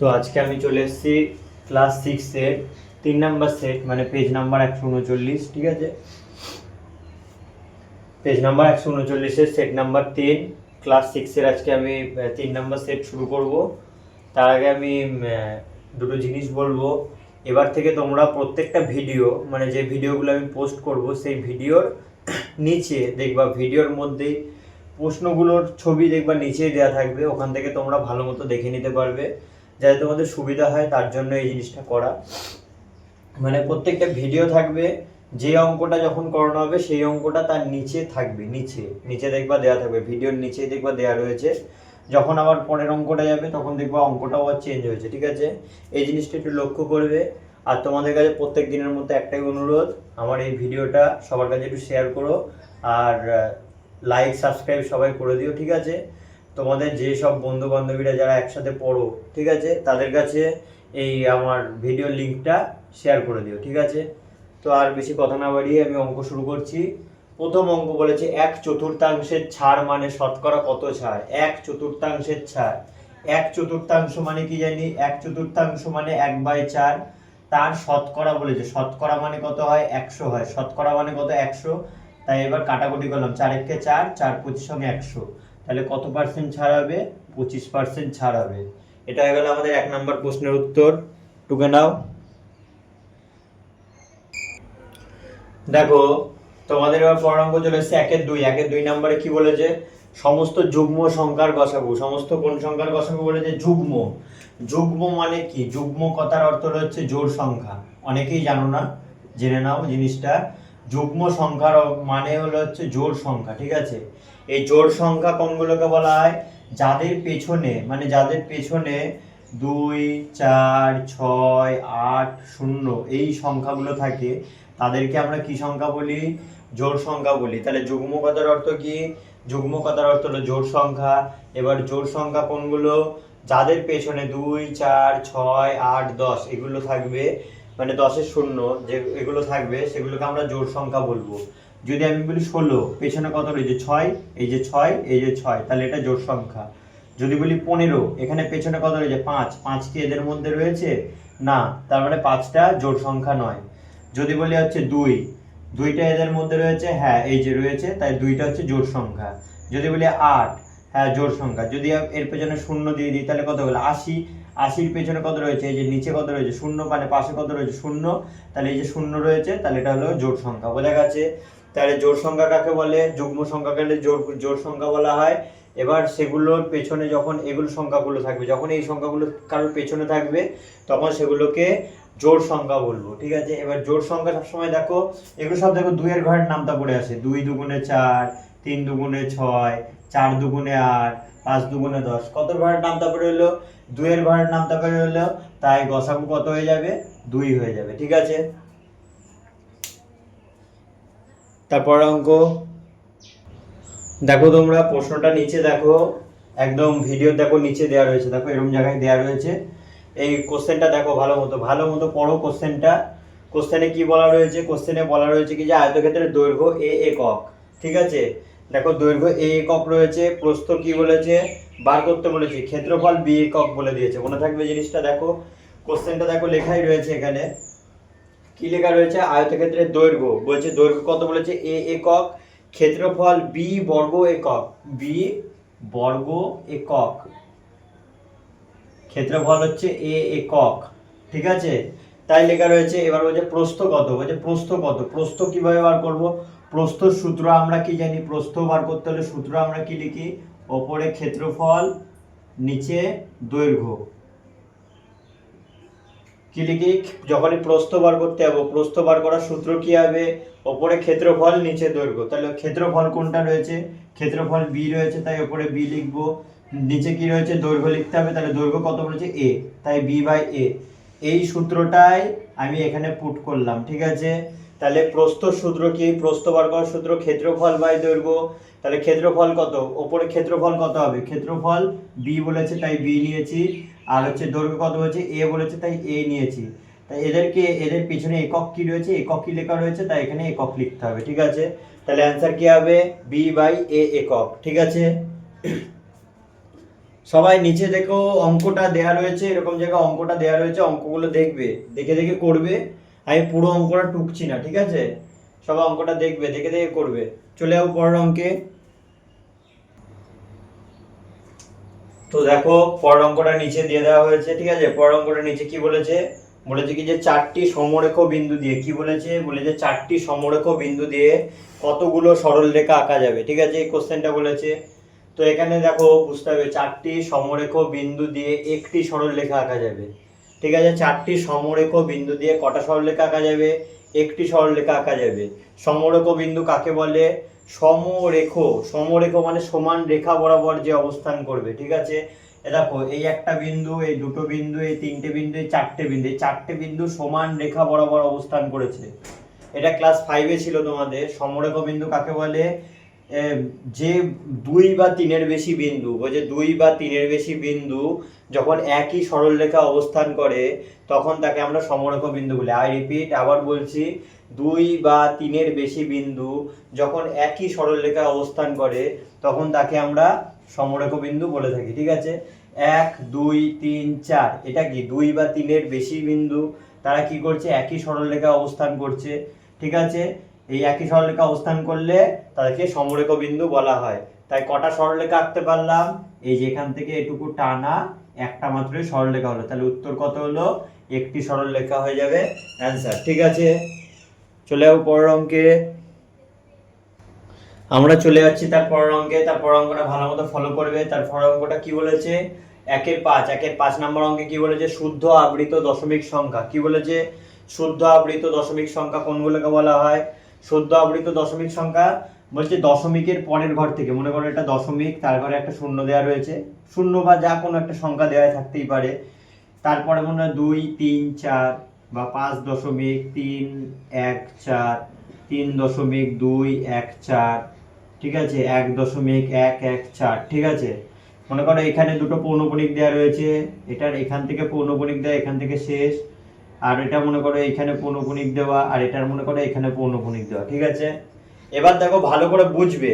তো আজকে আমি চলে এসেছি ক্লাস 6 এর 3 নাম্বার সেট মানে পেজ নাম্বার 139। ঠিক আছে, পেজ নাম্বার 139 এর সেট নাম্বার 3 ক্লাস 6 এর আজকে আমি 3 নাম্বার সেট শুরু করব। তার আগে আমি দুটো জিনিস বলবো। এবার থেকে তোমরা প্রত্যেকটা ভিডিও মানে যে ভিডিওগুলো আমি পোস্ট করব সেই ভিডিওর নিচে দেখবা, ভিডিওর মধ্যেই প্রশ্নগুলোর ছবি দেখবা নিচেই দেওয়া থাকবে, ওখান থেকে তোমরা ভালো মতো দেখে নিতে পারবে, যাতে তোমাদের সুবিধা হয়। তার জন্য এই জিনিসটা করা, মানে প্রত্যেকটা ভিডিও থাকবে, যে অঙ্কটা যখন করানো হবে সেই অঙ্কটা তার নিচে থাকবে, নিচে নিচে দেখবা দেওয়া থাকবে, ভিডিওর নিচেই দেখবা দেওয়া রয়েছে। যখন আবার পরের অঙ্কটা যাবে তখন দেখবা অঙ্কটাও আর চেঞ্জ হয়েছে। ঠিক আছে, এই জিনিসটা একটু লক্ষ্য করবে। আর তোমাদের কাছে প্রত্যেক দিনের মধ্যে একটাই অনুরোধ, আমার এই ভিডিওটা সবার কাছে একটু শেয়ার করো আর লাইক সাবস্ক্রাইব সবাই করে দিও। ঠিক আছে, তোমাদের যে সব বন্ধু বান্ধবীরা যারা একসাথে পড়ো, ঠিক আছে, তাদের কাছে এই আমার ভিডিও লিঙ্কটা শেয়ার করে দিও। ঠিক আছে, তো আর বেশি কথা না বাড়িয়ে আমি অঙ্ক শুরু করছি। প্রথম অঙ্ক বলেছে 1/4 ছাড় মানে শতকরা কত ছাড়। 1/4 ছাড়, 1/4 মানে কি জানি, 1/4 মানে 1/4, তার শতকরা বলেছে। শতকরা মানে কত হয়, 100 হয়। শতকরা মানে কত, 100। তাই এবার কাটাকুটি করলাম, 4 একে 4, 4 25 সঙ্গে 100, তাহলে কত পার্সেন্ট ছাড় হবে, 25% ছাড় হবে। এটা হয়ে গেল আমাদের 1 নম্বর প্রশ্নের উত্তর। টুকে নাও। দেখো তোমাদের এবার পরের অঙ্ক চলে এসেছে 1-2। 1-2 নম্বরে কি বলেছে, সমস্ত যুগ্ম সংখ্যার গসাগু। সমস্ত কোন সংখ্যার গসাগু বলেছে, যুগ্ম। যুগ্ম মানে কি, যুগ্ম কথার অর্থ হচ্ছে জোড় সংখ্যা। অনেকেই জানো না, জেনে নাও জিনিসটা। যুগ্ম সংখ্যার মানে হলো হচ্ছে জোড় সংখ্যা। ঠিক আছে, এই জোড় সংখ্যা কোনগুলোকে বলা হয়, যাদের পেছনে মানে যাদের পেছনে 2, 4, 6, 8, 0 এই সংখ্যাগুলো থাকে, তাদেরকে আমরা কি সংখ্যা বলি, জোড় সংখ্যা বলি। তাহলে যুগ্ম কথার অর্থ কি, যুগ্ম কথার অর্থ হলো জোড় সংখ্যা। এবার জোড় সংখ্যা কোনগুলো, যাদের পেছনে 2, 4, 6, 8, 10 এগুলো থাকবে, মানে 10-এর শূন্য যে এগুলো থাকবে সেগুলোকে আমরা জোড় সংখ্যা বলবো। যদি আমি বলি 16, পেছনে কত রয়েছে 6, এই যে 6, এই যে 6, তাহলে এটা জোড় সংখ্যা। যদি বলি 15, এখানে পেছনে কত রয়েছে 5, 5 কি এদের মধ্যে রয়েছে না, তার মানে 5টা জোড় সংখ্যা নয়। যদি বলি হচ্ছে 2, 2টা এদের মধ্যে রয়েছে, হ্যাঁ এই যে রয়েছে, তাই 2টা হচ্ছে জোড় সংখ্যা। যদি বলি 8, হ্যাঁ জোড় সংখ্যা। যদি এর পেছনে 0 দিয়ে দিই তাহলে কত হলো 80, 80-র পেছনে কত রয়েছে, এই যে নিচে কত রয়েছে 0, মানে পাশে কত রয়েছে 0, তাহলে এই যে 0 রয়েছে, তাহলে এটা হলো জোড় সংখ্যা। বোঝা গেছে? তাহলে জোড় সংখ্যা কাকে বলে, যুগ্ম সংখ্যাকে জোড় সংখ্যা বলা হয়। এবার সেগুলোর পেছনে যখন এগুলো সংখ্যাগুলো থাকবে, যখন এই সংখ্যাগুলো কারোর পেছনে থাকবে তখন সেগুলোকে জোড় সংখ্যা বলবো। ঠিক আছে, এবার জোড় সংখ্যা সবসময় দেখো এগুলো সব দেখো 2 এর ঘরের নামটা পড়ে আসে। 2 দুগুণে 4, 3 দুগুণে 6, 4 দুগুণে 8, 5 দুগুণে 10, কত ঘরের নামটা পড়ে হলো, 2 এর ঘরের নামটা পড়ে হলো, তাই গসাগু কত হয়ে যাবে, 2 হয়ে যাবে। ঠিক আছে, তারপর অঙ্ক দেখো, তোমরা প্রশ্নটা নিচে দেখো, একদম ভিডিও দেখো নিচে দেওয়া রয়েছে, দেখো এরকম জায়গায় দেওয়া রয়েছে। এই কোশ্চেনটা দেখো ভালো মতো পড়ো কোশ্চেনটা। কোশ্চেনে কি বলা রয়েছে, কোশ্চেনে বলা রয়েছে কি যে আয়তক্ষেত্রের দৈর্ঘ্য a একক। ঠিক আছে, দেখো দৈর্ঘ্য a একক রয়েছে, প্রস্থ কি বলেছে বার করতে বলেছে, ক্ষেত্রফল b একক বলে দিয়েছে। মনে থাকবে জিনিসটা। দেখো কোশ্চেনটা দেখো লেখাই রয়েছে এখানে, কি লেখা রয়েছে, আয়তক্ষেত্রের দৈর্ঘ্য বলছে, দৈর্ঘ্য কত বলেছে a একক, ক্ষেত্রফল b বর্গ একক, b বর্গ একক, ক্ষেত্রফল হচ্ছে a একক। ঠিক আছে, তাই লেখা রয়েছে। এবার বলছে প্রস্থ কত, বলছে প্রস্থ কত, প্রস্থ কিভাবে বার করব, প্রস্থর সূত্র আমরা কি জানি, প্রস্থ বার করতে হলে সূত্র আমরা কি লিখি, ওপরে ক্ষেত্রফল নিচে দৈর্ঘ্য। কি লিখি, যখনই প্রস্থ বার করতে যাবো, প্রস্থ বার করার সূত্র কি হবে, ওপরে ক্ষেত্রফল নিচে দৈর্ঘ্য। তাহলে ক্ষেত্রফল কোনটা রয়েছে, ক্ষেত্রফল b রয়েছে, তাই ওপরে b লিখবো। নিচে কি রয়েছে, দৈর্ঘ্য লিখতে হবে, তাহলে দৈর্ঘ্য কত বলেছে a, তাই b/a। এই সূত্রটাই আমি এখানে পুট করলাম। ঠিক আছে, তাহলে প্রস্থ সূত্র কি, প্রস্থ বার করার সূত্র ক্ষেত্রফল বাই দৈর্ঘ্য। তাহলে ক্ষেত্রফল কত, ওপরে ক্ষেত্রফল কত হবে, ক্ষেত্রফল b বলেছে তাই b নিয়েছি, আর হচ্ছে দৈর্ঘ্য কত বলেছে a বলেছে তাই a নিয়েছি। তাই এদের পিছনে একক কি রয়েছে, একক কি লেখা রয়েছে, তাই এখানে একক লিখতে হবে। ঠিক আছে, তাহলে অ্যান্সার কি হবে b/a একক। ঠিক আছে, সবাই নিচে দেখো অঙ্কটা দেয়া রয়েছে, এরকম জায়গায় অঙ্কটা দেয়া রয়েছে, অঙ্কগুলো দেখবে, দেখে দেখে করবে। আমি পুরো অঙ্কটা টুকছি না, ঠিক আছে? সবাই অঙ্কটা দেখবে, দেখে দেখে করবে। চলে যাবো পরের অঙ্কে। তো দেখো পরের অঙ্কটা নিচে দিয়ে দেওয়া হয়েছে, ঠিক আছে? পরের অঙ্কটা নিচে কি বলেছে, বলেছে কি যে চারটি সমরেখ বিন্দু দিয়ে, কি বলেছে, বলেছে চারটি সমরেখ বিন্দু দিয়ে কতগুলো সরলরেখা আঁকা যাবে, ঠিক আছে? এই কোশ্চেনটা বলেছে। তো এখানে দেখো বুঝতে হবে, চারটি সমরেখ বিন্দু দিয়ে একটি সরলরেখা আঁকা যাবে, ঠিক আছে? চারটি সমরেখ বিন্দু দিয়ে কটা সরলরেখা আঁকা যাবে? একটি সরলরেখা আঁকা যাবে। সমরেখ বিন্দু কাকে বলে? সমরেখ, সমরেখ মানে সমান রেখা বরাবর যে অবস্থান করবে, ঠিক আছে? এ দেখো এই একটা বিন্দু, এই দুটো বিন্দু, এই তিনটে বিন্দু, এই চারটে বিন্দু, এই চারটে বিন্দু সমান রেখা বরাবর অবস্থান করেছে। এটা ক্লাস 5-এ ছিল তোমাদের। সমরেখ বিন্দু কাকে বলে? যে দুই বা তিনের বেশি বিন্দু, বলছে দুই বা তিনের বেশি বিন্দু যখন একই সরলরেখা অবস্থান করে তখন তাকে আমরা সমরেখ বিন্দু বলি। আই রিপিট, আবার বলছি, দুই বা তিনের বেশি বিন্দু যখন একই সরলরেখায় অবস্থান করে তখন তাকে আমরা সমরেখ বিন্দু বলে থাকি, ঠিক আছে? 1 2 3 4, এটা কি দুই বা তিনের বেশি বিন্দু, তারা কি করছে, একই সরলরেখায় অবস্থান করছে, ঠিক আছে? এই একই সরলরেখা অবস্থান করলে তাদেরকে সমরেখ বিন্দু বলা হয়। তাই কটা সরলরেখা আঁকতে পারলাম? এই যে এখান থেকে এটুকু টানা একটা মাত্রই সরলরেখা হলো, তাহলে উত্তর কত হলো? একটি সরলরেখা হয়ে যাবে অ্যান্সার, ঠিক আছে? চলে যাবো পরের অঙ্কে। আমরা চলে যাচ্ছি তার পরের অঙ্কে। তার পরের অঙ্কটা ভালো মতো ফলো করবে। তার পরের অঙ্কটা কি বলেছে? 1-5 নম্বর অঙ্কে কি বলেছে? শুদ্ধ আবৃত দশমিক সংখ্যা। কি বলেছে? শুদ্ধ আবৃত দশমিক সংখ্যা কোনগুলোকে বলা হয়? শুদ্ধ আবৃত দশমিক সংখ্যা বলছে দশমিকের পরের ঘর থেকে, মনে করো এটা দশমিক, তার ঘরে একটা শূন্য দেওয়া রয়েছে, শূন্য বা যা কোনো একটা সংখ্যা দেওয়া থাকতেই পারে। তারপরে মনে হয় 2 3 4 বা 5.314, 3.214, ঠিক আছে? 1.114, ঠিক আছে? মনে করো এখানে দুটো পৌনঃপুনিক দেওয়া রয়েছে, এটার এখান থেকে পৌনঃপুনিক দেওয়া, এখান থেকে শেষ, আর এটা মনে করো এখানে পৌনঃপুনিক দেওয়া, আর এটার মনে করো এখানে পৌনঃপুনিক দেওয়া, ঠিক আছে? এবার দেখো ভালো করে বুঝবে,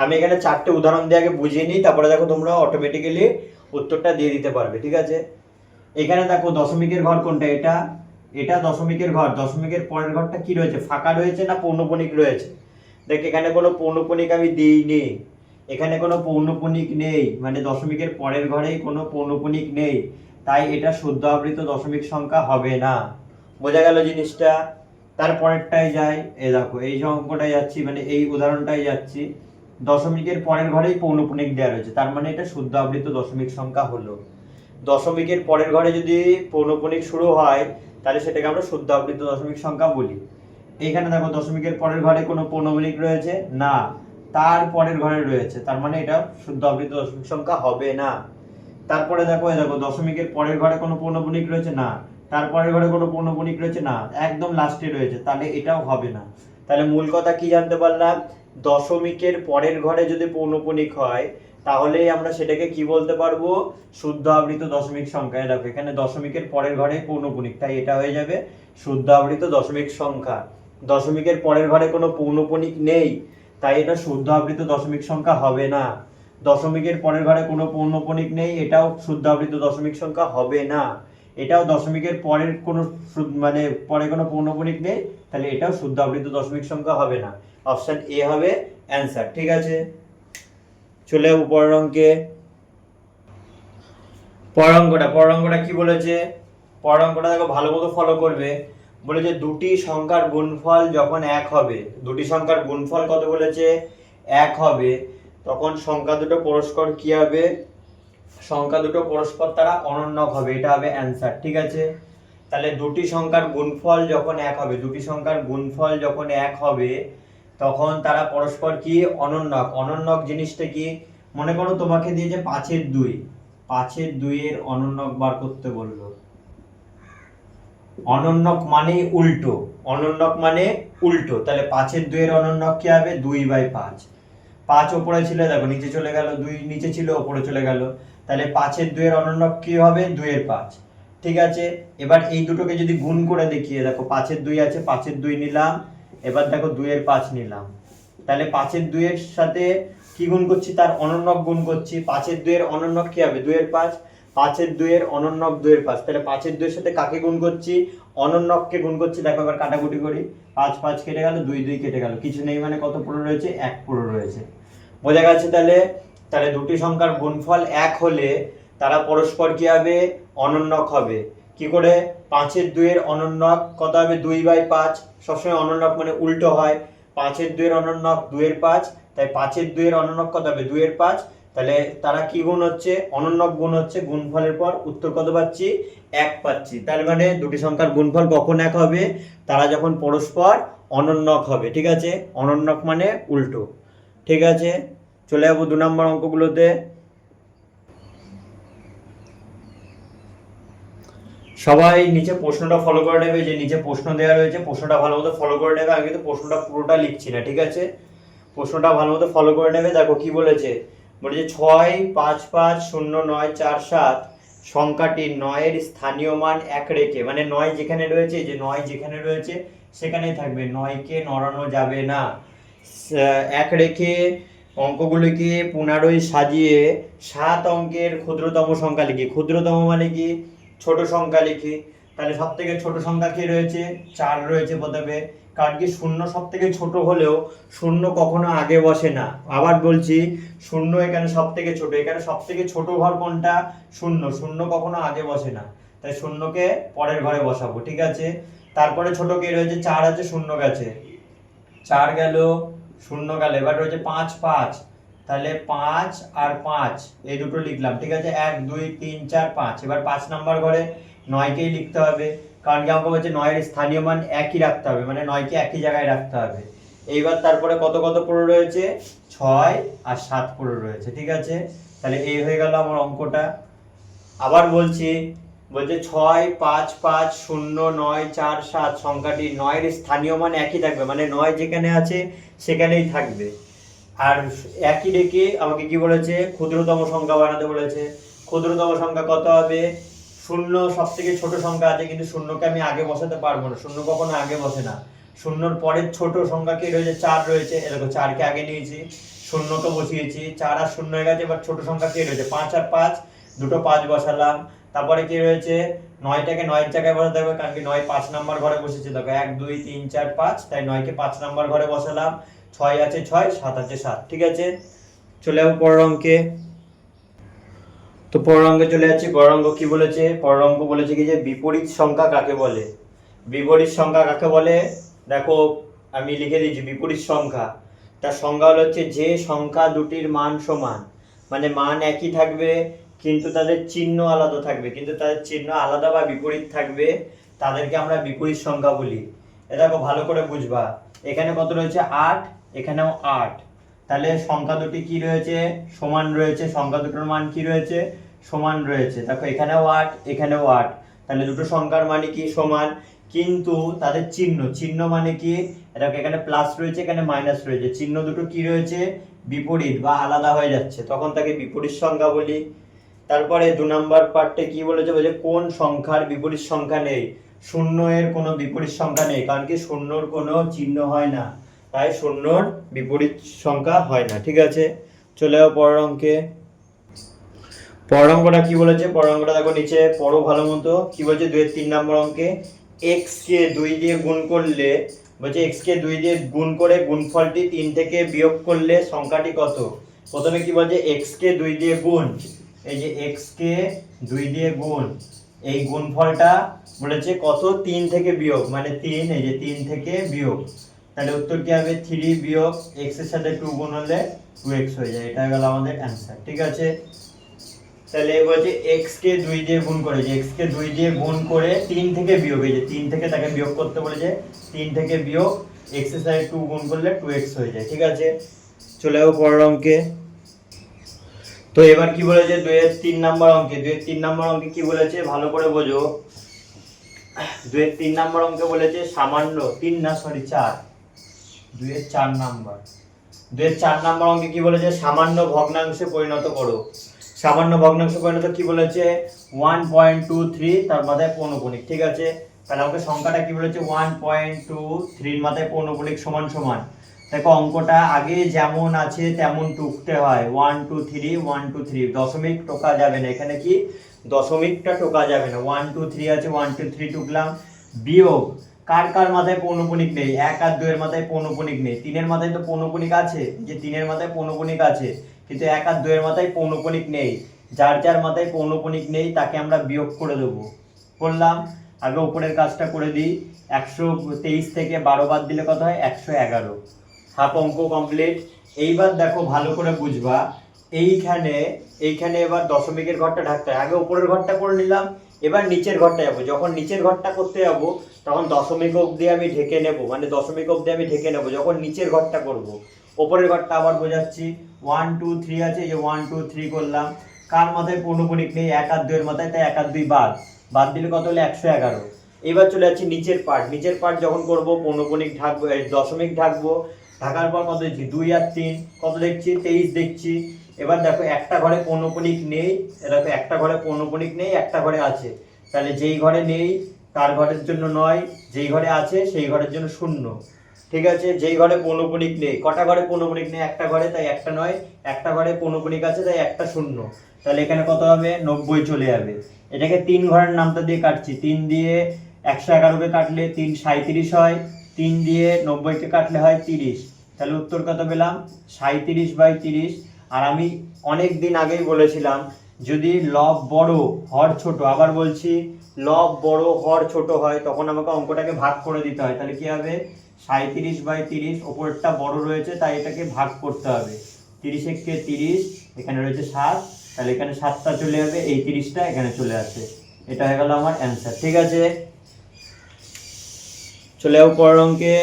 আমি এখানে চারটে উদাহরণ দিয়ে আগে বুঝিয়ে নিই, তারপরে দেখো তোমরা অটোমেটিক্যালি উত্তরটা দিয়ে দিতে পারবে, ঠিক আছে? এখানে দেখো দশমিকের ঘর কোনটা? এটা, এটা দশমিকের ঘর। দশমিকের পরের ঘরটা কি রয়েছে? ফাঁকা রয়েছে না পৌনঃপুনিক রয়েছে? দেখ এখানে কোনো পৌনঃপুনিক আমি দিইনি, এখানে কোনো পৌনঃপুনিক নেই, মানে দশমিকের পরের ঘরেই কোনো পৌনঃপুনিক নেই, তাই এটা শুদ্ধ আবৃত দশমিক সংখ্যা হবে না। বোঝা গেল জিনিসটা? তারপরেরটাই যাই, এই দেখো এই যে অঙ্কটাই যাচ্ছি, মানে এই উদাহরণটাই যাচ্ছি, দশমিকের পরের ঘরেই পৌনঃপুনিক দেওয়া রয়েছে, তার মানে এটা শুদ্ধ আবৃত দশমিক সংখ্যা হলো। দশমিকের পরের ঘরে যদি পৌনঃপুনিক শুরু হয় তাহলে সেটাকে আমরা শুদ্ধ আবৃত দশমিক সংখ্যা বলি। এইখানে দেখো দশমিকের পরের ঘরে কোনো পৌনঃপুনিক রয়েছে না, তার পরের ঘরে রয়েছে, তার মানে এটা শুদ্ধ আবৃত দশমিক সংখ্যা হবে না। তারপরে দেখো এই দেখো দশমিকের পরের ঘরে কোনো পৌনঃপুনিক রয়েছে না, তারপরের ঘরে কোনো পৌনঃপুনিক রয়েছে না, একদম লাস্টে রয়েছে, তাহলে এটাও হবে না। তাহলে মূল কথা কি জানতে পারলাম? দশমিকের পরের ঘরে যদি পৌনঃপুনিক হয় তাহলেই আমরা সেটাকে কি বলতে পারবো? শুদ্ধ আবৃত দশমিক সংখ্যা। দেখো এখানে দশমিকের পরের ঘরে পৌনঃপুনিক, তাই এটা হয়ে যাবে শুদ্ধ আবৃত দশমিক সংখ্যা। দশমিকের পরের ঘরে কোনো পৌনঃপুনিক নেই, তাই এটা শুদ্ধ আবৃত দশমিক সংখ্যা হবে না। দশমিকের পরের ঘরে কোনো পৌনঃপুনিক নেই, এটাও শুদ্ধ আবৃত দশমিক সংখ্যা হবে না। এটাও দশমিকের পরের কোনো মানে পরে কোনো পৌনঃপুনিক নেই, তাহলে এটাও শুদ্ধ আবৃত দশমিক সংখ্যা হবে না। অপশন এ হবে অ্যান্সার, ঠিক আছে? চলে যাবো পরের অঙ্কে। পরের অঙ্কটা কি বলেছে? পরের অঙ্কটা দেখো ভালো মতো ফলো করবে। বলেছে দুটি সংখ্যার গুণফল যখন এক হবে, দুটি সংখ্যার গুণফল কত বলেছে? এক হবে, তখন সংখ্যা দুটো পরস্পর কি হবে? সংখ্যা দুটো পরস্পর তারা অনন্যক হবে, এটা হবে অ্যান্সার, ঠিক আছে? তাহলে দুটি সংখ্যার গুণফল যখন এক হবে, দুটি সংখ্যার গুণফল যখন এক হবে তখন তারা পরস্পর কি? অনন্যক। অনন্যক জিনিসটা কি? মনে করো তোমাকে দিয়েছে 5-2, 5-2 এর অনন্যক বার করতে বললো। অনন্যক মানে উল্টো, অনন্যক মানে উল্টো, তাহলে 5-2 এর অনন্যক কি হবে? 2/5। 5 উপরে ছিল, দেখো নিচে চলে গেল, 2 নিচে ছিল উপরে চলে গেল, তাহলে 5-2 এর অনন্যক কি হবে? 2/5, ঠিক আছে? এবার এই দুটোকে যদি গুণ করে দেখিয়ে, দেখো 5-2 আছে, 5-2 নিলাম, এবার দেখো 2/5 নিলাম, তাহলে 5-2 এর সাথে কি গুণ করছি, তার অনন্যক গুণ করছি। 5-এর 2 এর অনন্যক কি হবে, 2 এর 5, 5-এর 2 এর অনন্যক 2 এর 5, তাহলে 5-এর 2 এর সাথে কাকে গুণ করছি, অনন্যককে গুণ করছি। দেখো এবার কাটাকুটি করি, 5 5 কেটে গেল, 2 2 কেটে গেল, কিছু নেই মানে কত পড়ে রয়েছে, 1 পড়ে রয়েছে। বোঝা গেছে? তাহলে তাহলে দুটি সংখ্যার গুণফল 1 হলে তারা পরস্পর কি হবে, অনন্যক হবে। কি করে, 5-এর 2 এর অনন্যক কত হবে, 2/5, সবসময় অনন্যক মানে উল্টো হয়, 5-এর 2 এর অনন্যক 2 এর 5, তাই 5-এর 2 এর অনন্যক কত হবে, 2 এর 5, তাহলে তারা কি গুণ হচ্ছে, অনন্যক গুণ হচ্ছে, গুণফলের পর উত্তর কত পাচ্ছি, 1 পাচ্ছি। তার মানে দুটি সংখ্যার গুণফল কখন 1 হবে, তারা যখন পরস্পর অনন্যক হবে। ঠিক আছে, অনন্যক মানে উল্টো। ঠিক আছে, চলে যাবো 2 নম্বর অঙ্কগুলোতে। সবাই নিচে প্রশ্নটা ফলো করে নেবে, যে নিচে প্রশ্ন দেওয়া রয়েছে, প্রশ্নটা ভালো মতো ফলো করে নেবে। আমি কিন্তু প্রশ্নটা পুরোটা লিখছি না, ঠিক আছে, প্রশ্নটা ভালো মতো ফলো করে নেবে। দেখো কি বলেছে, বলেছে 6 5 5 0 9 4 7 সংখ্যাটি 9 এর স্থানীয় মান 1 রেখে, মানে 9 যেখানে রয়েছে, যে 9 যেখানে রয়েছে সেখানেই থাকবে, 9 কে নড়ানো যাবে না। 1 রেখে অঙ্কগুলিকে পুনরায় সাজিয়ে 7 অঙ্কের ক্ষুদ্রতম সংখ্যা লিখি। ক্ষুদ্রতম মানে কি, ছোট সংখ্যা লিখি। তাহলে সব থেকে ছোট সংখ্যা কি রয়েছে, 4 রয়েছে প্রথমে। কারণ কি, শূন্য সব থেকে ছোট হলেও শূন্য কখনো আগে বসে না। আবার বলছি, শূন্য এখানে সব থেকে ছোট, এখানে সব থেকে ছোট ঘর কোনটা, শূন্য, শূন্য কখনো আগে বসে না, তাই শূন্যকে পরের ঘরে বসাবো। ঠিক আছে, তারপরে ছোট কে রয়েছে, 4 আছে, শূন্য গেছে, 4 গেল, শূন্য গেল, এবার রয়েছে 5 5, তাহলে 5 আর 5 এই দুটো লিখলাম। ঠিক আছে, 1 2 3 4 5, এবার 5 নাম্বার ঘরে 9 কেই লিখতে হবে, কারণ কি আমাকে বলছে 9 এর স্থানীয় মান একই রাখতে হবে, মানে 9 কে একই জায়গায় রাখতে হবে। এইবার তারপরে কত কত পড়ে রয়েছে, 6 আর 7 পড়ে রয়েছে। ঠিক আছে, তাহলে এই হয়ে গেল আমার অঙ্কটা। আবার বলছি, বলছে 6 5 5 0 9 4 7 সংখ্যাটি 9 এর স্থানীয় মান একই থাকবে, মানে 9 যেখানে আছে সেখানেই থাকবে। আর একই রেখে আমাকে কি বলেছে, ক্ষুদ্রতম সংখ্যা বানাতে বলেছে। ক্ষুদ্রতম সংখ্যা কত হবে, শূন্য সব থেকে ছোট সংখ্যা আছে, কিন্তু শূন্যকে আমি আগে বসাতে পারবো না, শূন্য কখনো আগে বসে না। শূন্যর পরের ছোট সংখ্যা কি রয়েছে, 4 রয়েছে, এরকম 4 কে আগে নিয়েছি, শূন্যকে বসিয়েছি, 4 আর 0 হয়ে গেছে। এবার ছোট সংখ্যা কি রয়েছে, 5 আর 5, দুটো 5 বসালাম। তারপরে কি রয়েছে, 9টাকে 9 এর জায়গায় বসাতে হবে, কারণ কি 9 5 নাম্বার ঘরে বসেছে। দেখো 1 2 3 4 5, তাই 9 কে 5 নাম্বার ঘরে বসালাম। 6 আছে 6, 7 আছে 7। ঠিক আছে, চলে যাবো পরের অঙ্কে। তো পরের অঙ্কে চলে যাচ্ছি। পরের অঙ্ক কি বলেছে, পরের অঙ্ক বলেছে কি, যে বিপরীত সংখ্যা কাকে বলে। বিপরীত সংখ্যা কাকে বলে, দেখো আমি লিখে দিয়েছি, বিপরীত সংখ্যা তার সংজ্ঞা হচ্ছে যে সংখ্যা দুটির মান সমান, মানে মান একই থাকবে কিন্তু তাদের চিহ্ন আলাদা থাকবে, কিন্তু তাদের চিহ্ন আলাদা বা বিপরীত থাকবে, তাদেরকে আমরা বিপরীত সংখ্যা বলি। এ দেখো ভালো করে বুঝবা, এখানে কত রয়েছে, 8, এখানেও 8, তাহলে সংখ্যা দুটি কি রয়েছে, সমান রয়েছে, সংখ্যা দুটোর মান কি রয়েছে, সমান রয়েছে। দেখো এখানেও 8, এখানেও 8, তাহলে দুটো সংখ্যার মানে কি, সমান, কিন্তু তাদের চিহ্ন, চিহ্ন মানে কি, দেখো এখানে প্লাস রয়েছে, এখানে মাইনাস রয়েছে, চিহ্ন দুটো কি রয়েছে, বিপরীত বা আলাদা হয়ে যাচ্ছে, তখন তাকে বিপরীত সংখ্যা বলি। তারপরে 2 নাম্বার পার্টে কি বলেছে, বলে কোন সংখ্যার বিপরীত সংখ্যা নেই। শূন্য এর কোনো বিপরীত সংখ্যা নেই, কারণ কি শূন্যর কোনো চিহ্ন হয় না, তাই শূন্যর বিপরীত সংখ্যা হয় না। ঠিক আছে, চলে যাও পরের অঙ্কে। পরের অঙ্কটা কি বলেছে, পরের অঙ্কটা দেখো নিচে পড়ো ভালো মতো। কি বলছে, 2 এর 3 নম্বর অঙ্কে x কে 2 দিয়ে গুণ করলে, বলছে x কে 2 দিয়ে গুণ করে গুণফলটি 3 থেকে বিয়োগ করলে সংখ্যাটি কত। প্রথমে কি বলছে, x কে 2 দিয়ে গুণ, এই যে x কে 2 দিয়ে গুণ, এই গুণফলটা বলেছে কত, 3 থেকে বিয়োগ, মানে 3, এই যে 3 থেকে বিয়োগ, তাহলে উত্তর কি হবে, 3 বিয়োগ x এর সাথে 2 গুণ হলে 2x হয়ে যায়। এটা গেল আমাদের অ্যানসার। ঠিক আছে, তাহলে বলছে x কে 2 দিয়ে গুণ করে, যে x কে 2 দিয়ে গুণ করে 3 থেকে বিয়োগ, এই যে 3 থেকে তাকে বিয়োগ করতে বলেছে, 3 থেকে বিয়োগ x এর সাথে 2 গুণ করলে 2x হয়ে যায়। ঠিক আছে, চলে যাবো পরের অঙ্কে। তো এবার কি বলেছে, 2 এর 3 নাম্বার অঙ্কে, 2 এর 3 নাম্বার অঙ্কে কি বলেছে ভালো করে বোঝো। 2 এর 3 নাম্বার অঙ্কে বলেছে সামান্য 3 না সরি 4, 2 এর 4 নাম্বার, 2 এর 4 নাম্বার অঙ্কে কি বলেছে, সামান্য ভগ্নাংশে পরিণত করো। সামান্য ভগ্নাংশে পরিণত কি বলেছে, 1.23 তার মাথায় পৌনঃপুনিক। ঠিক আছে, তাহলে আমাকে সংখ্যাটা কি বলেছে, 1.23 এর মাথায় পৌনঃপুনিক সমান সমান, দেখো অঙ্কটা আগে যেমন আছে তেমন টুকতে হয়, 1 2 3 1 2 3, দশমিক টোকা যাবে না, এখানে কি দশমিকটা টোকা যাবে না, 1 2 3 আছে 1 2 3 টুকলাম। বিয়োগ কার কার মাথায় পৌনঃপুনিক নেই, 1 আর 2 এর মাথায় পৌনঃপুনিক নেই, 3 এর মাথায় তো পৌনঃপুনিক আছে, যে 3 এর মাথায় পৌনঃপুনিক আছে, কিন্তু 1 আর 2 এর মাথায় পৌনঃপুনিক নেই। যার যার মাথায় পৌনঃপুনিক নেই তাকে আমরা বিয়োগ করে দেবো। করলাম, আগে উপরের কাজটা করে দিই। 123 থেকে 12 বাদ দিলে কত হয়, 111। হাফ অঙ্ক কমপ্লিট। এইবার দেখো ভালো করে বুঝবা, এইখানে এবার দশমিকের ঘরটা ঢাকতে হয়। আগে উপরের ঘরটা করে নিলাম, এবার নিচের ঘরটা যাবো। যখন নিচের ঘরটা করতে যাবো তখন দশমিক অবধি আমি ঢেকে নেব, মানে দশমিক অবধি আমি ঢেকে নেব যখন নিচের ঘরটা করব। উপরের ঘরটা আবার বোঝাচ্ছি, 1 2 3 আছে, এই যে 1 2 3 করলাম। কার মাথায় পৌনঃপুনিক নেই, 1 আর 2 এর মাথায়, তাই 1 আর 2 বাদ দিলে কত হলো, 111। এবার চলে যাচ্ছি নিচের পার্ট যখন করব পৌনঃপুনিক ঢাকবো, দশমিক ঢাকবো। ঢাকার পর কত দেখছি, 2 আর 3 কত দেখছি, 23 দেখছি। এবার দেখো একটা ঘরে পৌনঃপুনিক নেই, দেখো একটা ঘরে পৌনঃপুনিক নেই, একটা ঘরে আছে, তাহলে যেই ঘরে নেই তার ঘরের জন্য 9, যেই ঘরে আছে সেই ঘরের জন্য 0। ঠিক আছে, যেই ঘরে পৌনঃপুনিক নেই, কটা ঘরে পৌনঃপুনিক নেই, একটা ঘরে, তাই একটা 9, একটা ঘরে পৌনঃপুনিক আছে তাই একটা 0, তাহলে এখানে কত হবে, 90 চলে যাবে। এটাকে 3 ঘরের নামটা দিয়ে কাটছি, 3 দিয়ে 111কে কাটলে 3 37 হয়, 3 দিয়ে 90কে কাটলে হয় 30, তাহলে উত্তর কত পেলাম, 37/30। আর আমি অনেক দিন আগেই বলেছিলাম যদি লব বড় হর ছোট, আবার বলছি লব বড় হর ছোট হয় তখন আমাকে অঙ্কটাকে ভাগ করে দিতে হয়। তাহলে কি হবে, 37/30, ওপরটা বড় রয়েছে তাই এটাকে ভাগ করতে হবে। 30 × 30, এখানে রয়েছে 7, তাহলে এখানে 7টা চলে যাবে, এই 30টা এখানে চলে আসে। এটা হয়ে গেল আমার অ্যান্সার। ঠিক আছে, চলে যাও পরের অঙ্কে।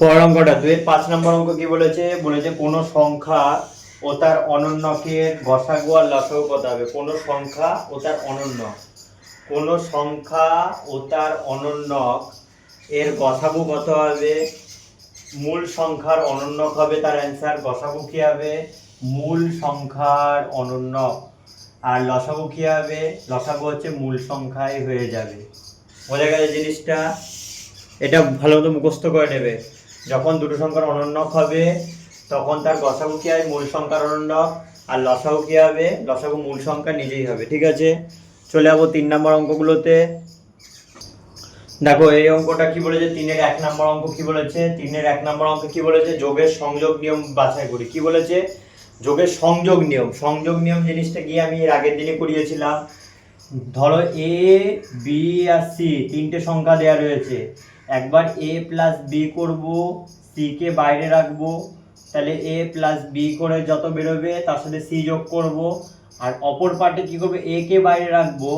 পরের অঙ্কটা 2-5 নম্বর অঙ্ক কি বলেছে, কোন সংখ্যা ও তার অনন্যকের গসাগু আর লসাগু কত হবে। কোন সংখ্যা ও তার অনন্যক, কোন সংখ্যা ও তার অনন্যক এর গসাগু কত হবে। মূল সংখ্যার অনন্যক হবে তার অ্যান্সার, গসাগু কি হবে, মূল সংখ্যার অনন্যক। আর লসাগু কি হবে, লসাগু হচ্ছে মূল সংখ্যায় হয়ে যাবে। বোঝা গেল জিনিসটা, এটা ভালো মতো মুখস্থ করে নেবে। যখন দুটো সংখ্যার অনন্যক হবে তখন তার গসাগু কি হয়, মূল সংখ্যার অনন্যক, আর লসাগু কি হবে, লসাগু মূল সংখ্যা নিজেই হবে। ঠিক আছে, চলে যাবো 3 নম্বর অঙ্কগুলোতে। দেখো এই অঙ্কটা কি বলেছে, 3-এর 1 নম্বর অঙ্ক কি বলেছে, 3-এর 1 নম্বর অঙ্ক কি বলেছে, যোগের সংযোগ নিয়ম বাছাই করি। কি বলেছে, যোগের সংযোগ নিয়ম জিনিসটা গিয়ে আমি এর আগের দিনে করিয়েছিলাম। ধরো এ বি আর সি তিনটে সংখ্যা দেওয়া রয়েছে, একবার a প্লাস বি করবো, সি কে বাইরে রাখবো, তাহলে a প্লাস বি করে যত বেরোবে তার সাথে সি যোগ করব, আর অপর পার্টে কি করবো, a কে বাইরে রাখবো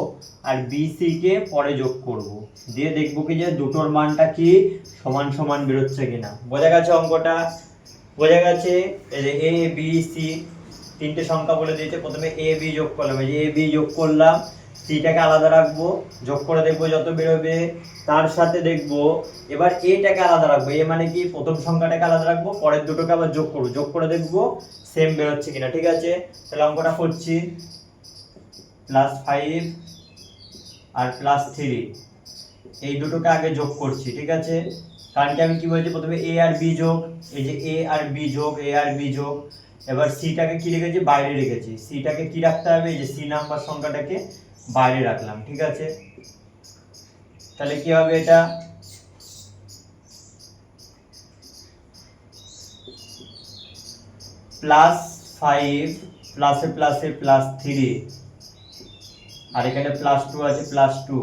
আর বি সি কে পরে যোগ করব, দিয়ে দেখবো কি যে দুটোর মানটা কি সমান সমান বেরোচ্ছে কিনা। বোঝা গেছে অঙ্কটা, বোঝা গেছে। এই যে a b c তিনটে সংখ্যা বলে দিয়েছে, প্রথমে a b যোগ করলাম, এই যে a b যোগ করলাম, সিটাকে আলাদা রাখবো, যোগ করে দেখবো যত বেরোবে, তার সাথে দেখবো এবার এটাকে আলাদা রাখবো, এ মানে কি প্রথম সংখ্যাটাকে আলাদা রাখবো, পরের দুটোকে আবার যোগ করবো, যোগ করে দেখবো সেম বেরোচ্ছে কিনা। ঠিক আছে, তাহলে অঙ্কটা করছি, +5 আর +3 এই দুটোকে আগে যোগ করছি। ঠিক আছে, কারণ কি আমি কি বলছি, প্রথমে a আর b যোগ, এই যে a আর b যোগ, এবার সিটাকে কি রেখেছি, বাইরে রেখেছি, সিটাকে কি রাখতে হবে, এই যে সি নাম্বার সংখ্যাটাকে বাইরে রাখলাম। ঠিক আছে, তাহলে কি হবে, এটা +5 প্লাসে প্লাসে +3, আর এখানে +2 আছে, +2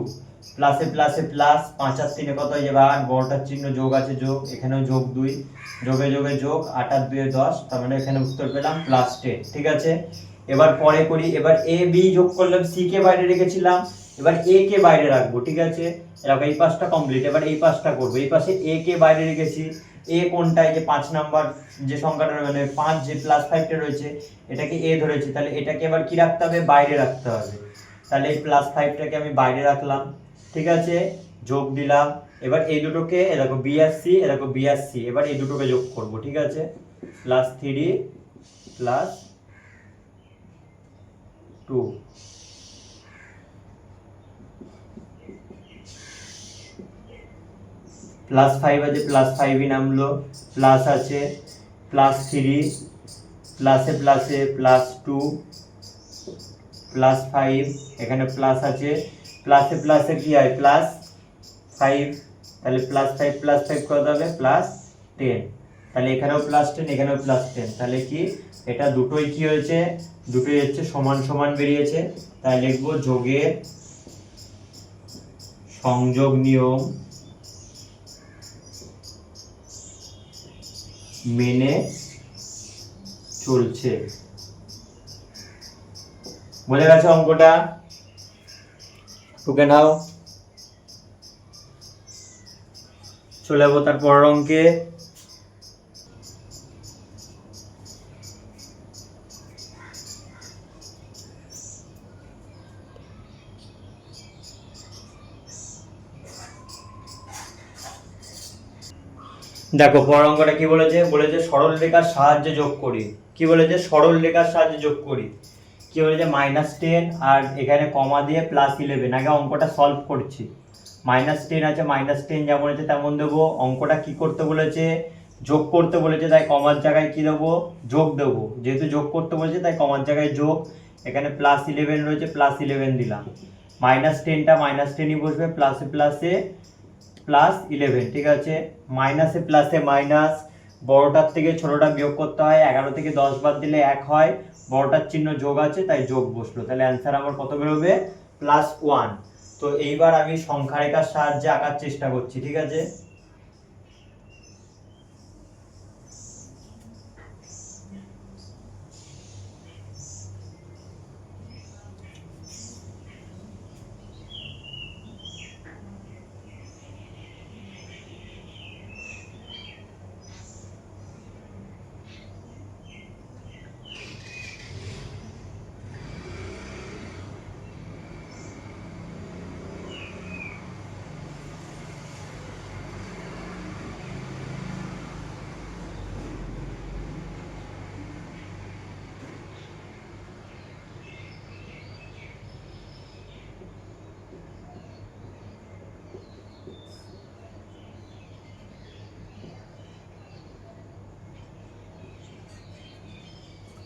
প্লাসে প্লাসে প্লাস, 5 আর 3 কত হয়ে যাবে 8, বড়টার চিহ্ন যোগ আছে যোগ, এখানেও যোগ 2, যোগে যোগে যোগ, 8 আর 2 10, তার মানে এখানে উত্তর পেলাম +10। ঠিক আছে, এবার পরে করি, এবার a b যোগ করলাম, c কে বাইরে রেখেছিলাম, এবার a কে বাইরে রাখবো। ঠিক আছে, এরকম এই পাশটা কমপ্লিট, এবার এই পাশটা করব, এই পাশে a কে বাইরে রেখেছি, a কোনটা, এই যে 5 নাম্বার যে সংখ্যাটা মানে 5 যে +5টা রয়েছে এটাকে a ধরেছি, তাহলে এটাকে এবার কি রাখতে হবে, বাইরে রাখতে হবে, তাহলে এই +5টাকে আমি বাইরে রাখলাম। ঠিক আছে, যোগ দিলাম, এবার এই দুটোকে এরকম বি আর সি, এরকম বি আর সি, এবার এই দুটোকে যোগ করব। ঠিক আছে, +3 + 2 প্লাস 5 আছে, প্লাস 5ই নামলো, প্লাস আছে প্লাস 3, প্লাসে প্লাসে প্লাস 2 প্লাস 5, এখানে প্লাস আছে, প্লাসে প্লাসে কি হয় প্লাস 5, তাহলে প্লাস 5 প্লাস 5 কত হবে প্লাস 10, তাহলে এখানেও প্লাস 10 এখানেও প্লাস 10, তাহলে কি এটা দুটোই কি হয়েছে, দুটোই হচ্ছে সমান সমান বেরিয়েছে, তাই লিখবো যোগের সংযোগ নিয়ম মেনে চলছে। বোঝা গেছে অঙ্কটা? টুকে নাও, চলে যাবো তার পরের অঙ্কে। দেখো পরের অঙ্কটা কি বলেছে, বলেছে সরল রেখার সাহায্যে যোগ করি। কি বলেছে, সরল রেখার সাহায্যে যোগ করি। কি বলেছে -10 আর এখানে কমা দিয়ে +11। আগে অঙ্কটা সলভ করছি। -10 আছে, -10 যেমন আছে তেমন দেবো। অঙ্কটা কি করতে বলেছে, যোগ করতে বলেছে, তাই কমার জায়গায় কি দেবো, যোগ দেবো। যেহেতু যোগ করতে বলেছে তাই কমার জায়গায় যোগ। এখানে +11 রয়েছে, +11 দিলাম। -10টা -10ই বসবে, প্লাসে প্লাসে +11, ঠিক আছে। মাইনাসে প্লাসে মাইনাস, বড়টার থেকে ছোটটা বিয়োগ করতে হয়, 11 থেকে 10 বাদ দিলে 1 হয়, বড়টার চিহ্ন যোগ আছে তাই যোগ বসলো, তাহলে অ্যান্সার আমার কত বেরোবে +1। তো এইবার আমি সংখ্যা রেখার সাহায্যে আঁকার চেষ্টা করছি, ঠিক আছে।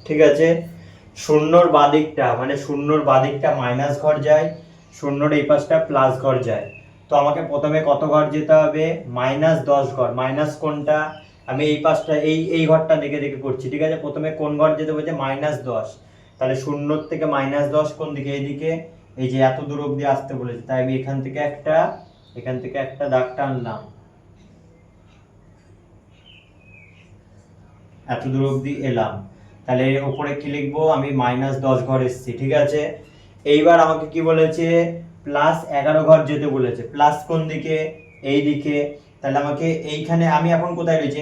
ঠিক আছে, শূন্যর বাদিকটা মানে শূন্যর বাদিকটা মাইনাস ঘর যায়, শূন্যর এই পাশটা প্লাস ঘর যায়। তো আমাকে প্রথমে কত ঘর যেতে হবে, -10 ঘর। মাইনাস কোনটা, আমি এই পাশটা এই ঘরটা দেখে দেখে করছি, ঠিক আছে। প্রথমে কোন ঘর যেতে বলছে -10, তাহলে শূন্যর থেকে -10 কোন দিকে, এইদিকে, এই যে এত দূর অবধি আসতে বলেছে, তাই আমি এখান থেকে একটা দাগ টানলাম, এত দূর অবধি এলাম। তাহলে এর উপরে কি লিখবো, আমি -10 ঘর এসেছি, ঠিক আছে। এইবার আমাকে কি বলেছে, +11 ঘর যেতে বলেছে। প্লাস কোন দিকে, এই দিকে, তাহলে আমাকে এইখানে, আমি এখন কোথায় রয়েছি,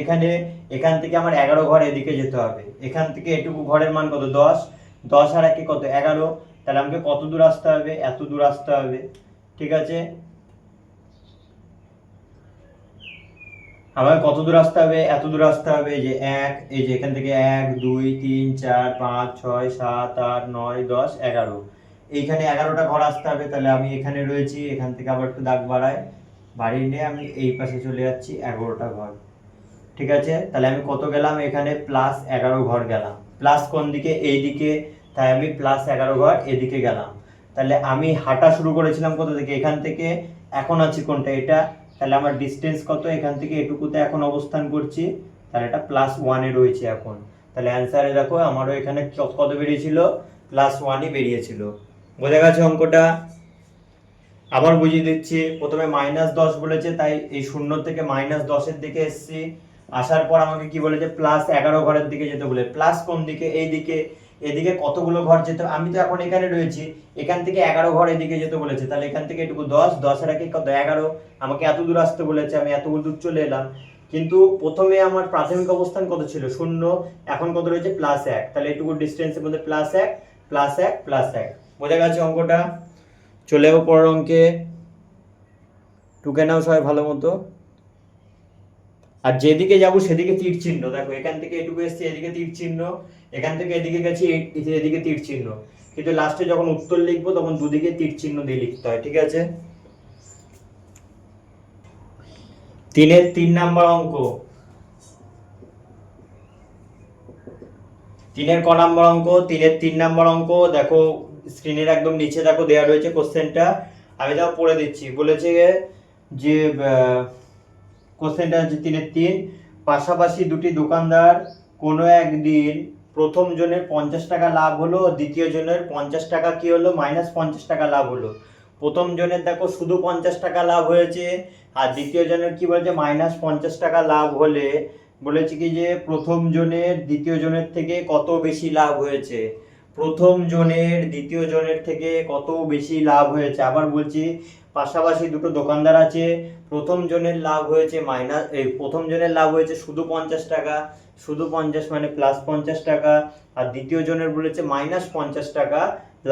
এখান থেকে আমার 11 ঘর এদিকে যেতে হবে। এখান থেকে এটুকু ঘরের মান কত, 10, 10 আর 1 কত 11, তাহলে আমাকে কত দূর আসতে হবে, এত দূর আসতে হবে, ঠিক আছে। আমাকে কত দূর আসতে হবে, এত দূর আসতে হবে, এই যে 1, এই যে এখান থেকে 1 2 3 4 5 6 7 8 9 10 11, এইখানে 11টা ঘর আসতে হবে। তাহলে আমি এখানে রয়েছি, এখান থেকে আবার একটু দাগ বাড়িয়ে নিয়ে আমি এই পাশে চলে যাচ্ছি, 11টা ঘর, ঠিক আছে। তাহলে আমি কত গেলাম, এখানে +11 ঘর গেলাম। প্লাস কোন দিকে, এই দিকে, তাই আমি +11 ঘর এদিকে গেলাম। তাহলে আমি হাঁটা শুরু করেছিলাম কত থেকে, এখান থেকে, এখন আছি কোনটা, এটা, তাহলে আমার ডিস্টেন্স কত, এখান থেকে এটুকুতে এখন অবস্থান করছি, তাহলে এটা +1 এ রয়েছে এখন। তাহলে অ্যান্সারে দেখো আমারও এখানে কত বেরিয়েছিল, +1ই বেরিয়েছিল। বোঝা গেছে অঙ্কটা? আবার বুঝিয়ে দিচ্ছি। প্রথমে -10 বলেছে, তাই এই শূন্য থেকে -10-এর দিকে এসেছি। আসার পর আমাকে কি বলেছে, +11 ঘরের দিকে যেতে বলে। প্লাস কোন দিকে, এই দিকে, এদিকে কতগুলো ঘর যেতে, আমি তো এখন এখানে রয়েছি, এখান থেকে 11 ঘর এদিকে যেতে বলেছে, তাহলে এখান থেকে এটুকু 10, 10 এর আগে কত 11, আমাকে এত দূর আসতে বলেছে, আমি এত দূর চলে এলাম। কিন্তু প্রথমে আমার প্রাথমিক অবস্থান কত ছিল, 0, এখন কত রয়েছে +1, তাহলে এটুকু ডিস্টেন্সের মধ্যে +1 +1 +1। বোঝা গেছে অঙ্কটা? চলে যাবো পরের অঙ্কে, টুকে নাও সবাই ভালো মতো। আর যেদিকে যাবো সেদিকে তীর চিহ্ন, দেখো এখান থেকে এটুকু এসেছি, এদিকে তীর চিহ্ন, এখান থেকে এদিকে গেছি, এদিকে তীর চিহ্ন। কিন্তু লাস্টে যখন উত্তর লিখবো তখন দুদিকে তীর চিহ্ন দিয়ে লিখতে হয়, ঠিক আছে। 3-এর 3 নাম্বার অঙ্ক, 3-এর ক নাম্বার অঙ্ক? 3-এর 3 নাম্বার অঙ্ক। দেখো স্ক্রিনের একদম নিচে দেখো দেওয়া রয়েছে কোশ্চেনটা, আমি তাও পড়ে দিচ্ছি। বলেছে যে কোশ্চেনটা হচ্ছে 3-এর 3, পাশাপাশি দুটি দোকানদার কোনো একদিন প্রথম জনের 50 টাকা লাভ হলো, দ্বিতীয় জনের 50 টাকা কি হলো, -50 টাকা লাভ হলো। প্রথম জনের দেখো শুধু 50 টাকা লাভ হয়েছে, আর দ্বিতীয় জনের কি বলেছে, -50 টাকা লাভ হলে বলেছে কি যে প্রথম জনের দ্বিতীয় জনের থেকে কত বেশি লাভ হয়েছে। প্রথম জনের দ্বিতীয় জনের থেকে কত বেশি লাভ হয়েছে। আবার বলছি, পাশাপাশি দুটো দোকানদার আছে, প্রথম জনের লাভ হয়েছে প্রথম জনের লাভ হয়েছে শুধু 50 টাকা, শুধু 50 মানে +50 টাকা, আর দ্বিতীয় জনের বলেছে -50 টাকা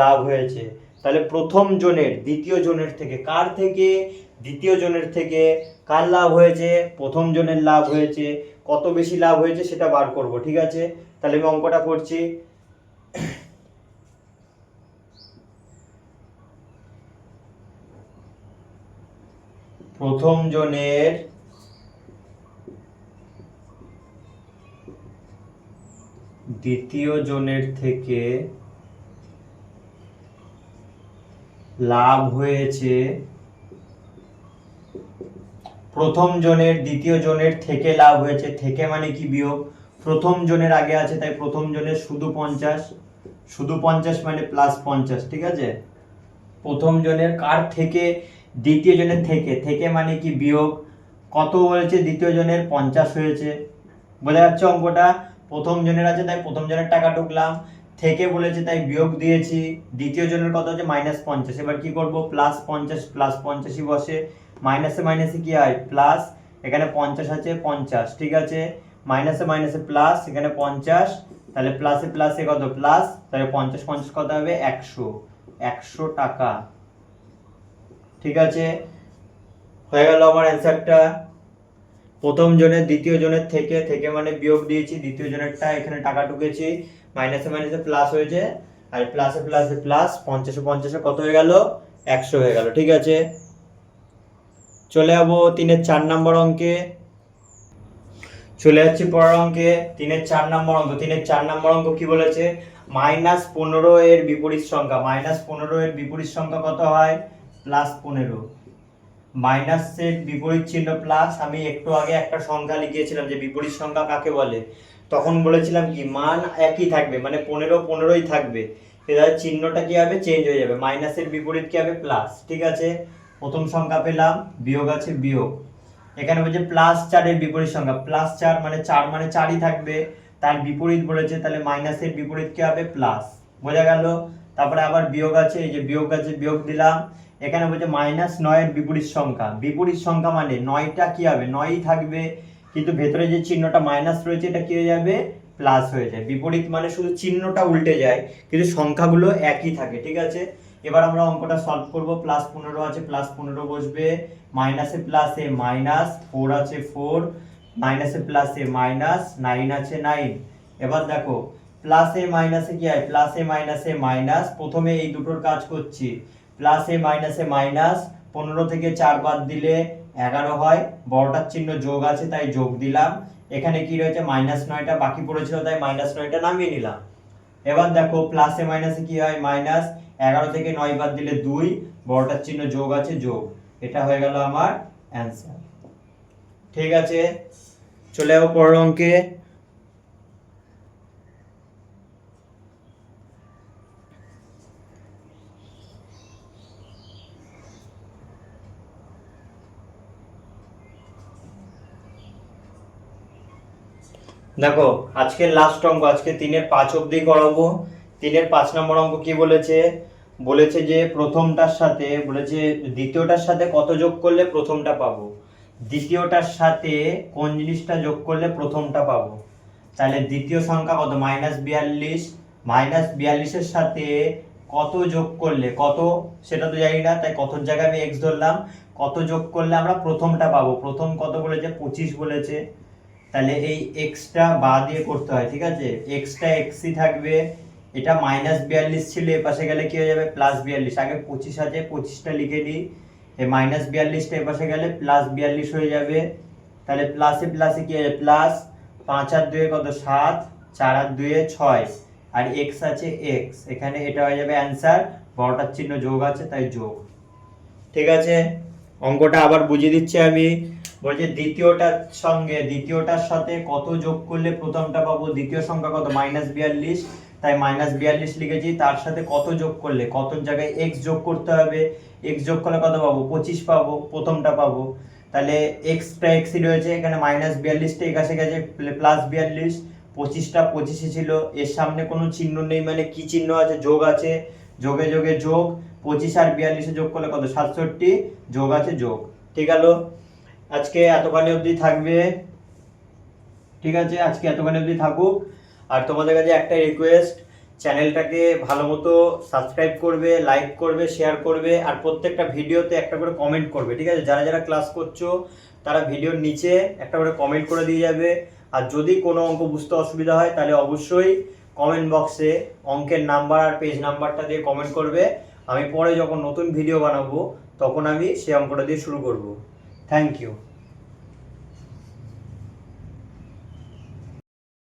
লাভ হয়েছে। তাহলে প্রথম জনের দ্বিতীয় জনের থেকে, কার থেকে, দ্বিতীয় জনের থেকে কার লাভ হয়েছে, প্রথম জনের লাভ হয়েছে, কত বেশি লাভ হয়েছে সেটা বার করব, ঠিক আছে। তাহলে আমি অঙ্কটা করছি। প্রথম জনের দ্বিতীয় জনের থেকে লাভ হয়েছে, প্রথম জনের দ্বিতীয় জনের থেকে লাভ হয়েছে, থেকে মানে কি বিয়োগ, প্রথম জনের আগে আছে তাই প্রথম জনের শুধু 50, শুধু 50 মানে +50, ঠিক আছে। প্রথম জনের কার থেকে, দ্বিতীয় জনের থেকে, থেকে মানে কি বিয়োগ, কত হয়েছে, দ্বিতীয় জনের 50 হয়েছে, বোঝা যাচ্ছে অঙ্কটা। প্রথম জনের আছে তাই প্রথম জনের টাকা ঢুকলাম, থেকে বলেছে তাই বিয়োগ দিয়েছি, দ্বিতীয় জনের কত হচ্ছে -50, এবার কি করব, +50 +50ই বসে, মাইনাসে মাইনাসে কি হয় প্লাস, এখানে 50 আছে 50, ঠিক আছে, মাইনাসে মাইনাসে প্লাস, এখানে 50, তাহলে প্লাসে প্লাসে কত প্লাস, তাহলে 50 50 কত হবে 100, 100 টাকা, ঠিক আছে। হয়ে গেল আমার অ্যান্সারটা। প্রথম জনের দ্বিতীয় জনের থেকে, থেকে মানে বিয়োগ দিয়েছি, দ্বিতীয় জনেরটা এখানে টাকা ঢুকেছি, মাইনাসে মাইনাসে প্লাস হয়েছে, আর প্লাসে প্লাসে প্লাস, 50 50 কত হয়ে গেল, 100 হয়ে গেল, ঠিক আছে। চলে যাবো 3-এর 4 নম্বর অঙ্কে, চলে যাচ্ছি পরের অঙ্কে। 3-এর 4 নম্বর অঙ্ক, 3-এর 4 নম্বর অঙ্ক কি বলেছে, -15 এর বিপরীত সংখ্যা, -15 এর বিপরীত সংখ্যা কত হয়, +15, মাইনাসের বিপরীত চিহ্ন প্লাস। আমি একটু আগে একটা সংখ্যা লিখিয়েছিলাম যে বিপরীত সংখ্যা কাকে বলে, তখন বলেছিলাম কি মান একই থাকবে, মানে 15 15ই থাকবে, এবার চিহ্নটা কি হবে, চেঞ্জ হয়ে যাবে, মাইনাসের বিপরীত কি হবে, প্লাস, ঠিক আছে। প্রথম সংখ্যা পেলাম, বিয়োগ আছে বিয়োগ, এখানে বলছে +4 এর বিপরীত সংখ্যা, +4 মানে 4 মানে 4ই থাকবে, তার বিপরীত বলেছে, তাহলে মাইনাসের বিপরীত কি হবে, প্লাস, বোঝা গেল। তারপরে আবার বিয়োগ আছে, এই যে বিয়োগ আছে বিয়োগ দিলাম, এখানে বলছে -9 এর বিপরীত সংখ্যা, বিপরীত সংখ্যা মানে 9টা কি হবে, 9ই থাকবে, কিন্তু ভেতরে যে চিহ্নটা মাইনাস রয়েছে এটা কি হয়ে যাবে, প্লাস হয়ে যায়। বিপরীত মানে শুধু চিহ্নটা উল্টে যায় কিন্তু সংখ্যাগুলো একই থাকে, ঠিক আছে। এবার আমরা অঙ্কটা সলভ করব। +15 আছে, +15 বসবে, মাইনাসে প্লাসে মাইনাস, 4 আছে 4, মাইনাসে প্লাসে মাইনাস, 9 আছে 9। এবার দেখো প্লাসে মাইনাসে কি হয়, প্লাসে মাইনাসে মাইনাস, প্রথমে এই দুটোর কাজ করছি, প্লাসে মাইনাসে মাইনাস, 15 থেকে 4 বাদ দিলে 11 হয়, বড়টার চিহ্ন যোগ আছে তাই যোগ দিলাম, এখানে কি রয়েছে -9টা বাকি পড়েছিল তাই -9টা নামিয়ে নিলাম। এবার দেখো প্লাসে মাইনাসে কি হয়, মাইনাস, 11 থেকে 9 বাদ দিলে 2, বড়টার চিহ্ন যোগ আছে যোগ, এটা হয়ে গেল আমার অ্যান্সার, ঠিক আছে। চলে যাবো পরের অঙ্কে। দেখো আজকের লাস্ট অঙ্ক, আজকে 3-এর 5 অবধি করাবো। 3-এর 5 নম্বর অঙ্ক কি বলেছে, বলেছে যে প্রথমটার সাথে, বলেছে দ্বিতীয়টার সাথে কত যোগ করলে প্রথমটা পাবো, দ্বিতীয়টার সাথে কোন জিনিসটা যোগ করলে প্রথমটা পাবো। তাহলে দ্বিতীয় সংখ্যা কত, -42, -42 এর সাথে কত যোগ করলে, কত সেটা তো জানি না তাই কতর জায়গায় আমি x ধরলাম, কত যোগ করলে আমরা প্রথমটা পাবো। প্রথম কত বলেছে, 25 বলেছে, তাহলে এই এক্সটা বা দিয়ে করতে হয়, ঠিক আছে, এক্সটা এক্সই থাকবে, এটা -42 ছিল, এ পাশে গেলে কি হয়ে যাবে +42। আগে 25 আছে, 25টা লিখে দিই, এই -42টা এ পাশে গেলে +42 হয়ে যাবে। তাহলে প্লাসে প্লাসে কি হবে প্লাস, 5 আর 2 কত 7, 4 আর 2 6, আর x আছে x, এখানে এটা হয়ে যাবে অ্যান্সার, বড়টার চিহ্ন যোগ আছে তাই যোগ। ঠিক আছে, অঙ্কটা আবার বুঝিয়ে দিচ্ছি আমি। বলছে দ্বিতীয়টার সাথে কত যোগ করলে প্রথমটা পাবো, দ্বিতীয় সংখ্যা কত -42, তাই -42 লিখেছি, তার সাথে কত যোগ করলে, কতর জায়গায় x যোগ করতে হবে, x যোগ করলে কত পাবো 25 পাবো, প্রথমটা পাবো। তাহলে এক্সটা এক্সই রয়েছে, এখানে -42টা এই কাছে গেছে +42, 25টা 25ই ছিল, এর সামনে কোনো চিহ্ন নেই মানে কি চিহ্ন আছে, যোগ আছে, যোগে যোগে যোগ, 25 আর 42 যোগ করলে কত 67, যোগ আছে যোগ। ঠিক গেল, আজকে এতখানি অবধি থাকবে। ঠিক আছে, আজকে এতখানি অবধি থাকুক। আর তোমাদের কাছে একটা রিকোয়েস্ট, চ্যানেলটাকে ভালো মতো সাবস্ক্রাইব করবে, লাইক করবে, শেয়ার করবে, আর প্রত্যেকটা ভিডিওতে একটা করে কমেন্ট করবে। ঠিক আছে, যারা যারা ক্লাস করছো তারা ভিডিওর নিচে একটা করে কমেন্ট করে দিয়ে যাবে। আর যদি কোনো অঙ্ক বুঝতে অসুবিধা হয় তাহলে অবশ্যই কমেন্ট বক্সে অঙ্কের নাম্বার আর পেজ নাম্বারটা দিয়ে কমেন্ট করবে। আমি পরে যখন নতুন ভিডিও বানাবো তখন আমি সেই অঙ্কটা দিয়ে শুরু করব। Thank you.